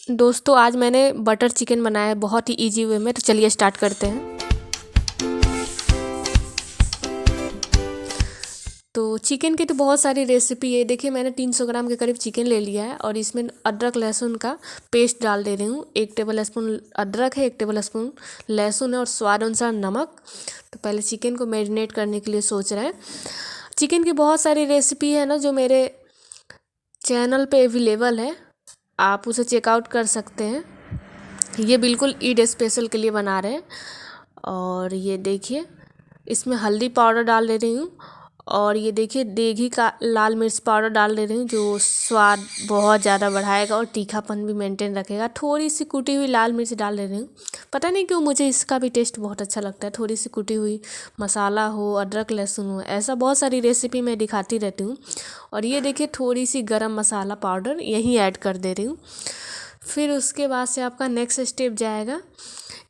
दोस्तों आज मैंने बटर चिकन बनाया है बहुत ही इजी वे में। तो चलिए स्टार्ट करते हैं। तो चिकन की तो बहुत सारी रेसिपी है। देखिए मैंने 300 ग्राम के करीब चिकन ले लिया है और इसमें अदरक लहसुन का पेस्ट डाल दे रही हूँ। 1 टेबल स्पून अदरक है, 1 टेबल स्पून लहसुन है और स्वाद अनुसार नमक। तो पहले चिकन को मैरिनेट करने के लिए सोच रहे हैं। चिकन की बहुत सारी रेसिपी है ना जो मेरे चैनल पे अवेलेबल है, आप उसे चेकआउट कर सकते हैं। ये बिल्कुल ईद स्पेशल के लिए बना रहे हैं। और ये देखिए इसमें हल्दी पाउडर डाल दे रही हूँ और ये देखिए देगी का लाल मिर्च पाउडर डाल दे रही हूँ जो स्वाद बहुत ज़्यादा बढ़ाएगा और तीखापन भी मेंटेन रखेगा। थोड़ी सी कुटी हुई लाल मिर्च डाल दे रही हूँ, पता नहीं क्यों मुझे इसका भी टेस्ट बहुत अच्छा लगता है। थोड़ी सी कुटी हुई मसाला हो, अदरक लहसुन हो, ऐसा बहुत सारी रेसिपी मैं दिखाती रहती हूँ। और ये देखिए थोड़ी सी गरम मसाला पाउडर यहीं ऐड कर दे रही हूँ। फिर उसके बाद से आपका नेक्स्ट स्टेप जाएगा,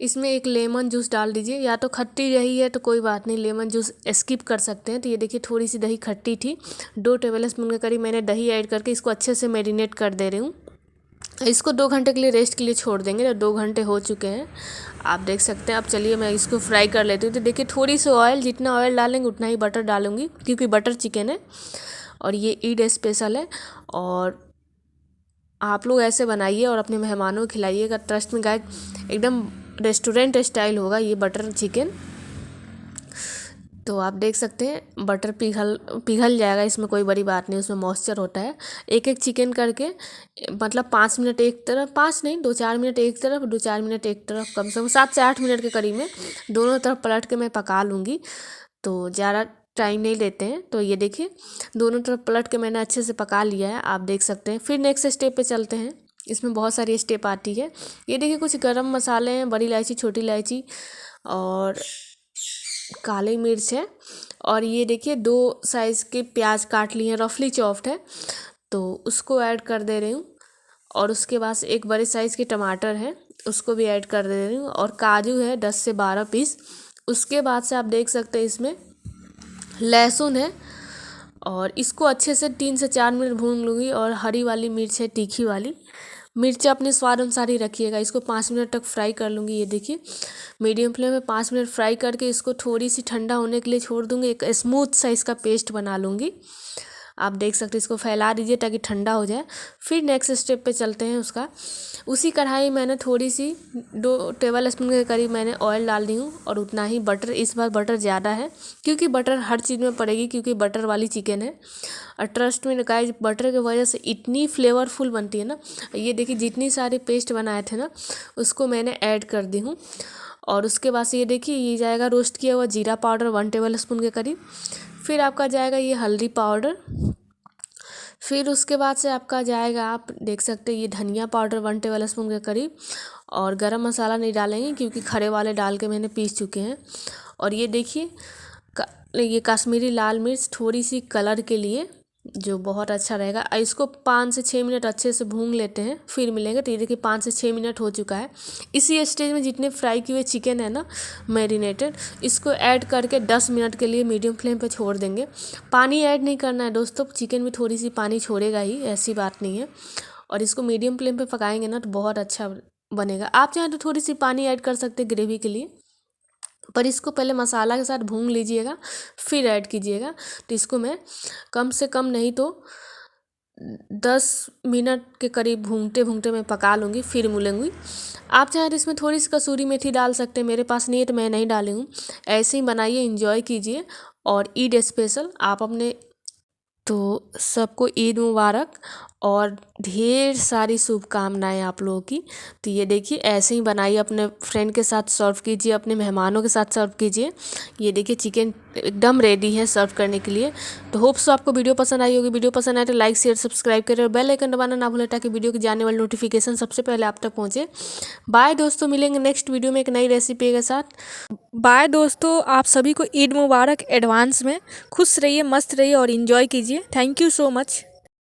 इसमें एक लेमन जूस डाल दीजिए। या तो खट्टी रही है तो कोई बात नहीं, लेमन जूस स्किप कर सकते हैं। तो ये देखिए थोड़ी सी दही खट्टी थी, 2 टेबल स्पून के करीब मैंने दही ऐड करके इसको अच्छे से मैरिनेट कर दे रही हूँ। इसको 2 घंटे के लिए रेस्ट के लिए छोड़ देंगे। तो 2 घंटे हो चुके हैं, आप देख सकते हैं। अब चलिए मैं इसको फ्राई कर लेती हूँ। तो देखिए थोड़ी सी ऑयल, जितना ऑयल डालेंगे उतना ही बटर डालूँगी क्योंकि बटर चिकन है और ये ईद स्पेशल है। और आप लोग ऐसे बनाइए और अपने मेहमानों को खिलाइएगा। ट्रस्ट में गाइस एकदम रेस्टोरेंट स्टाइल होगा ये बटर चिकन। तो आप देख सकते हैं बटर पिघल जाएगा, इसमें कोई बड़ी बात नहीं, उसमें मॉइस्चर होता है। एक एक चिकन करके मतलब 5 मिनट एक तरफ, 5 नहीं 2-4 मिनट एक तरफ, 2-4 मिनट एक तरफ, कम से कम 7 से 8 मिनट के करीब में दोनों तरफ पलट के मैं पका लूँगी। तो ज़्यादा टाइम नहीं लेते हैं। तो ये देखिए दोनों तरफ पलट के मैंने अच्छे से पका लिया है, आप देख सकते हैं। फिर नेक्स्ट स्टेप पे चलते हैं, इसमें बहुत सारी स्टेप आती है। ये देखिए कुछ गरम मसाले हैं, बड़ी इलायची, छोटी इलायची और काली मिर्च है। और ये देखिए 2 साइज़ के प्याज काट लिए हैं, रफली चॉप्ड है, तो उसको ऐड कर दे रही हूँ। और उसके बाद एक बड़े साइज़ के टमाटर है, उसको भी ऐड कर दे रही हूँ। और काजू है 10 से 12 पीस। उसके बाद से आप देख सकते हैं इसमें लहसुन है और इसको अच्छे से 3 से 4 मिनट भून लूँगी। और हरी वाली मिर्च है, तीखी वाली मिर्च अपने स्वाद अनुसार ही रखिएगा। इसको 5 मिनट तक फ्राई कर लूँगी। ये देखिए मीडियम फ्लेम में 5 मिनट फ्राई करके इसको थोड़ी सी ठंडा होने के लिए छोड़ दूँगी। एक स्मूथ सा इसका पेस्ट बना लूँगी। आप देख सकते हैं, इसको फैला दीजिए ताकि ठंडा हो जाए। फिर नेक्स्ट स्टेप पे चलते हैं। उसका उसी कढ़ाई मैंने थोड़ी सी 2 टेबल स्पून के करीब मैंने ऑयल डाल दी हूँ और उतना ही बटर। इस बार बटर ज़्यादा है क्योंकि बटर हर चीज़ में पड़ेगी क्योंकि बटर वाली चिकन है। और ट्रस्ट में गाइस बटर की वजह से इतनी फ्लेवरफुल बनती है ना। ये देखिए जितनी सारी पेस्ट बनाए थे ना उसको मैंने ऐड कर दी हूँ। और उसके बाद से ये देखिए ये जाएगा रोस्ट किया हुआ जीरा पाउडर 1 टेबल स्पून के करीब। फिर आपका जाएगा ये हल्दी पाउडर। फिर उसके बाद से आपका जाएगा, आप देख सकते हैं ये धनिया पाउडर 1 टेबल स्पून के करीब। और गरम मसाला नहीं डालेंगे क्योंकि खड़े वाले डाल के मैंने पीस चुके हैं। और ये देखिए ये कश्मीरी लाल मिर्च थोड़ी सी कलर के लिए, जो बहुत अच्छा रहेगा। इसको 5 से 6 मिनट अच्छे से भून लेते हैं, फिर मिलेंगे। तो ये देखिए 5 से 6 मिनट हो चुका है। इसी स्टेज में जितने फ्राई किए हुए चिकन है ना मैरिनेटेड, इसको ऐड करके 10 मिनट के लिए मीडियम फ्लेम पे छोड़ देंगे। पानी ऐड नहीं करना है दोस्तों, चिकन भी थोड़ी सी पानी छोड़ेगा ही, ऐसी बात नहीं है। और इसको मीडियम फ्लेम पे पकाएंगे ना तो बहुत अच्छा बनेगा। आप चाहें तो थोड़ी सी पानी ऐड कर सकते हैं ग्रेवी के लिए, पर इसको पहले मसाला के साथ भून लीजिएगा फिर ऐड कीजिएगा। तो इसको मैं कम से कम नहीं तो 10 मिनट के करीब भूनते भूनते मैं पका लूँगी, फिर मिलूँगी। आप चाहें तो इसमें थोड़ी सी कसूरी मेथी डाल सकते हैं, मेरे पास नहीं है तो मैं नहीं डाली हूँ। ऐसे ही बनाइए, एंजॉय कीजिए। और ईद स्पेशल आप अपने, तो सबको ईद मुबारक और ढेर सारी शुभकामनाएं आप लोगों की। तो ये देखिए ऐसे ही बनाइए, अपने फ्रेंड के साथ सर्व कीजिए, अपने मेहमानों के साथ सर्व कीजिए। ये देखिए चिकन एकदम रेडी है सर्व करने के लिए। तो होप सो आपको वीडियो पसंद आई होगी। वीडियो पसंद आए तो लाइक शेयर सब्सक्राइब करें और बेल आइकन दबाना ना भूलें ताकि वीडियो की जाने वाली नोटिफिकेशन सबसे पहले आप तक पहुँचे। बाय दोस्तों, मिलेंगे नेक्स्ट वीडियो में एक नई रेसिपी के साथ। बाय दोस्तों, आप सभी को ईद मुबारक एडवांस में। खुश रहिए, मस्त रहिए और इन्जॉय कीजिए। Thank you so much.